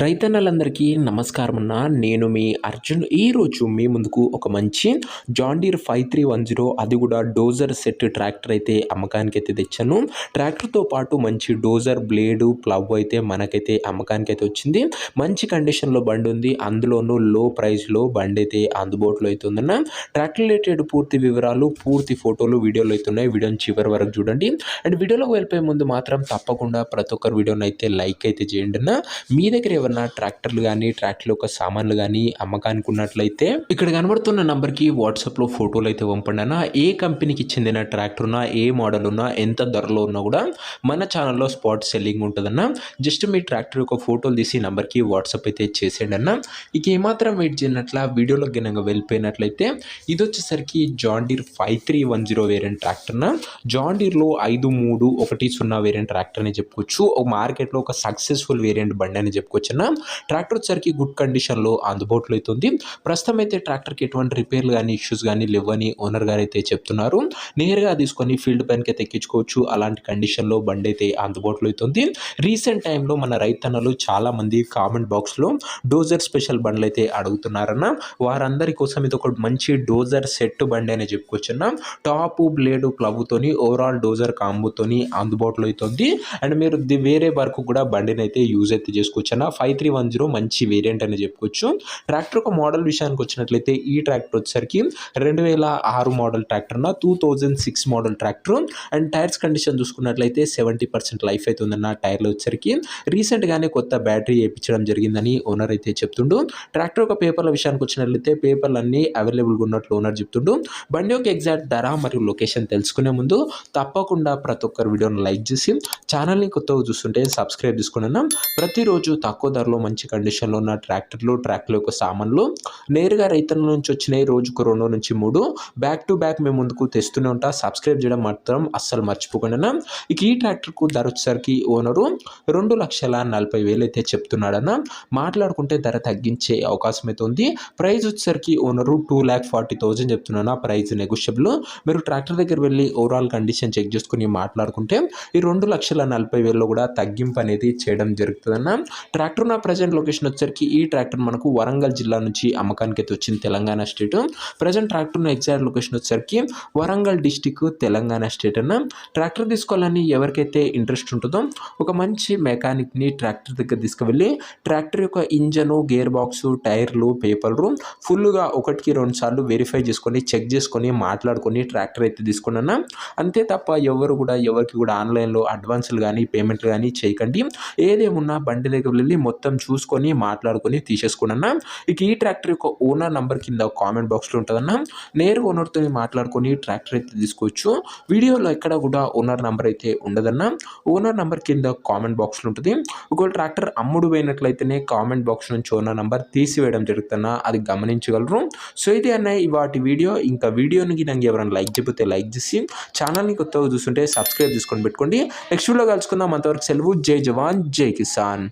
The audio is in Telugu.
రైతన్నలందరికీ నమస్కారం అన్న. నేను మీ అర్జున్. ఈరోజు మీ ముందుకు ఒక మంచి జాన్ డీర్ 5310 అది కూడా డోజర్ సెట్ ట్రాక్టర్ అయితే అమ్మకానికి అయితే తెచ్చాను. ట్రాక్టర్తో పాటు మంచి డోజర్ బ్లేడు ప్లవ్ అయితే మనకైతే అమ్మకానికి అయితే వచ్చింది. మంచి కండిషన్లో బండి ఉంది. అందులోనూ లో ప్రైస్లో బండి అయితే అందుబాటులో అయితే ఉందన్న. ట్రాక్టర్ రిలేటెడ్ పూర్తి వివరాలు, పూర్తి ఫోటోలు వీడియోలో అయితే ఉన్నాయి. వీడియోని చివరి వరకు చూడండి. అండ్ వీడియోలోకి వెళ్ళిపోయే ముందు మాత్రం తప్పకుండా ప్రతి ఒక్కరు వీడియోని అయితే లైక్ అయితే చేయండి అన్న. మీ దగ్గర ఏమన్నా ట్రాక్టర్లు కానీ ట్రాక్టర్ యొక్క సామాన్లు కానీ అమ్మకానికి ఉన్నట్లయితే ఇక్కడ కనబడుతున్న నంబర్కి వాట్సాప్లో ఫోటోలు అయితే పంపండి అన్న. ఏ కంపెనీకి చెందిన ట్రాక్టర్ ఉన్నా, ఏ మోడల్ ఉన్నా, ఎంత ధరలో ఉన్నా కూడా మన ఛానల్లో స్పాట్ సెల్లింగ్ ఉంటుందన్న. జస్ట్ మీ ట్రాక్టర్ యొక్క ఫోటోలు తీసి నంబర్కి వాట్సాప్ అయితే చేసేయండి అన్న. ఇక ఏమాత్రం వెయిట్ చేయనట్ల వీడియోలో గినంగా వెళ్ళిపోయినట్లయితే ఇది వచ్చేసరికి జాన్ డీర్ 5310 వేరియంట్ ట్రాక్టర్న. జాన్ డీర్లో 5310 వేరియంట్ ట్రాక్టర్ అని చెప్పుకోవచ్చు. మార్కెట్లో ఒక సక్సెస్ఫుల్ వేరియంట్ బండి అని చెప్పుకోవచ్చు. ట్రాక్టర్ వచ్చరికి గుడ్ కండిషన్లో అందుబాటులో అవుతుంది. ప్రస్తుతం అయితే ట్రాక్టర్కి ఎటువంటి రిపేర్లు కానీ ఇష్యూస్ కానీ లేవని ఓనర్ గారు అయితే చెప్తున్నారు. నేరుగా తీసుకొని ఫీల్డ్ పైనకి అయితే ఎక్కించుకోవచ్చు. అలాంటి కండిషన్లో బండి అయితే అందుబాటులో అవుతుంది. రీసెంట్ టైంలో మన రైతన్నలు చాలా మంది కామెంట్ బాక్స్లో డోజర్ స్పెషల్ బండ్లు అయితే అడుగుతున్నారన్న. వారందరి కోసం ఇది ఒక మంచి డోజర్ సెట్ బండి అని చెప్పుకోవచ్చున్న. టాప్ బ్లేడు ప్లవ్తోని ఓవరాల్ డోజర్ కాంబోతోని అందుబాటులో అవుతుంది. అండ్ మీరు వేరే వరకు కూడా బండిని అయితే యూజ్ అయితే చేసుకోవచ్చు అన్న. 5310 మంచి వేరియంట్ అని చెప్పుకోవచ్చు. ట్రాక్టర్ ఒక మోడల్ విషయానికి వచ్చినట్లయితే ఈ ట్రాక్టర్ వచ్చేసరికి 2006 మోడల్ ట్రాక్టర్ అన్న. 2006 model tractor. And tyres condition చూసుకున్నట్లయితే 70% లైఫ్ అయితే ఉందన్న. టైర్లు వచ్చేసరికి రీసెంట్గానే కొత్త బ్యాటరీ వేయించడం జరిగిందని ఓనర్ అయితే చెప్తుండు. ట్రాక్టర్ ఒక పేపర్ల విషయానికి వచ్చినట్లయితే పేపర్లు అన్నీ అవైలబుల్గా ఉన్నట్లు ఓనర్ చెప్తుండు. బండి యొక్క ఎగ్జాక్ట్ ధర మరియు లొకేషన్ తెలుసుకునే ముందు తప్పకుండా ప్రతి ఒక్కరు వీడియోని లైక్ చేసి ఛానల్ని కొత్తగా చూస్తుంటే సబ్స్క్రైబ్ చేసుకున్నాను. ప్రతిరోజు తక్కువ ధరలో మంచి కండిషన్లో ఉన్న ట్రాక్టర్లు యొక్క సామాన్లు నేరుగా రైతుల నుంచి వచ్చినాయి. రోజుకు 2 నుంచి 3 బ్యాక్ టు బ్యాక్ మేము ముందుకు తెస్తూనే ఉంటా. సబ్స్క్రైబ్ చేయడం మాత్రం అస్సలు మర్చిపోకుండా. ఇక ఈ ట్రాక్టర్కు ధర వచ్చేసరికి ఓనరు 2,40,000 అయితే చెప్తున్నాడన్న. మాట్లాడుకుంటే ధర తగ్గించే అవకాశం అయితే ఉంది. ప్రైస్ వచ్చేసరికి ఓనరు 2,40,000 చెప్తున్నా. Price negotiable. మీరు ట్రాక్టర్ దగ్గర వెళ్ళి ఓవరాల్ కండిషన్ చెక్ చేసుకుని మాట్లాడుకుంటే ఈ 2,40,000 కూడా తగ్గింపు అనేది చేయడం జరుగుతుందన్న. ట్రాక్టర్ ఉన్న ప్రజెంట్ లొకేషన్ వచ్చేసరికి ఈ ట్రాక్టర్ మనకు వరంగల్ జిల్లా నుంచి అమ్మకానికి అయితే వచ్చింది, తెలంగాణ స్టేట్. ప్రజెంట్ ట్రాక్టర్ ఉన్న ఎగ్జాక్ట్ లొకేషన్ వచ్చేసరికి వరంగల్ డిస్టిక్, తెలంగాణ స్టేట్ అన్న. ట్రాక్టర్ తీసుకోవాలని ఎవరికైతే ఇంట్రెస్ట్ ఉంటుందో ఒక మంచి మెకానిక్ని ట్రాక్టర్ దగ్గర తీసుకువెళ్ళి ట్రాక్టర్ యొక్క ఇంజను, గేర్ బాక్స్, టైర్లు, పేపర్లు ఫుల్గా 1-2 సార్లు వెరిఫై చేసుకొని చెక్ చేసుకొని మాట్లాడుకొని ట్రాక్టర్ అయితే తీసుకున్నా. అంతే తప్ప ఎవరికి కూడా ఆన్లైన్లో అడ్వాన్సులు కానీ పేమెంట్లు కానీ చేయకండి. ఏదేమున్నా బండి దగ్గర వెళ్ళి మొత్తం చూసుకొని మాట్లాడుకొని తీసేసుకున్నా. ఇక ఈ ట్రాక్టర్ యొక్క ఓనర్ నంబర్ కింద కామెంట్ బాక్స్లో ఉంటుందన్న. నేరుగా ఓనర్తో మాట్లాడుకొని ట్రాక్టర్ అయితే తీసుకోవచ్చు. వీడియోలో ఎక్కడ కూడా ఓనర్ నంబర్ అయితే ఉండదన్న. ఓనర్ నంబర్ కింద కామెంట్ బాక్స్లో ఉంటుంది. ఒకవేళ ట్రాక్టర్ అమ్ముడు పోయినట్లయితేనే కామెంట్ బాక్స్ నుంచి ఓనర్ నంబర్ తీసివేయడం జరుగుతున్న, అది గమనించగలరు. సో ఇది అన్న వాటి వీడియో. ఇంకా వీడియోకి నాకు ఎవరైనా లైక్ చెబితే లైక్ చేసి ఛానల్ని కొత్తగా చూస్తుంటే సబ్స్క్రైబ్ చేసుకొని పెట్టుకోండి. నెక్స్ట్ వీడియో కలుసుకుందాం. అంతవరకు సెలవు. జై జవాన్, జై కిసాన్.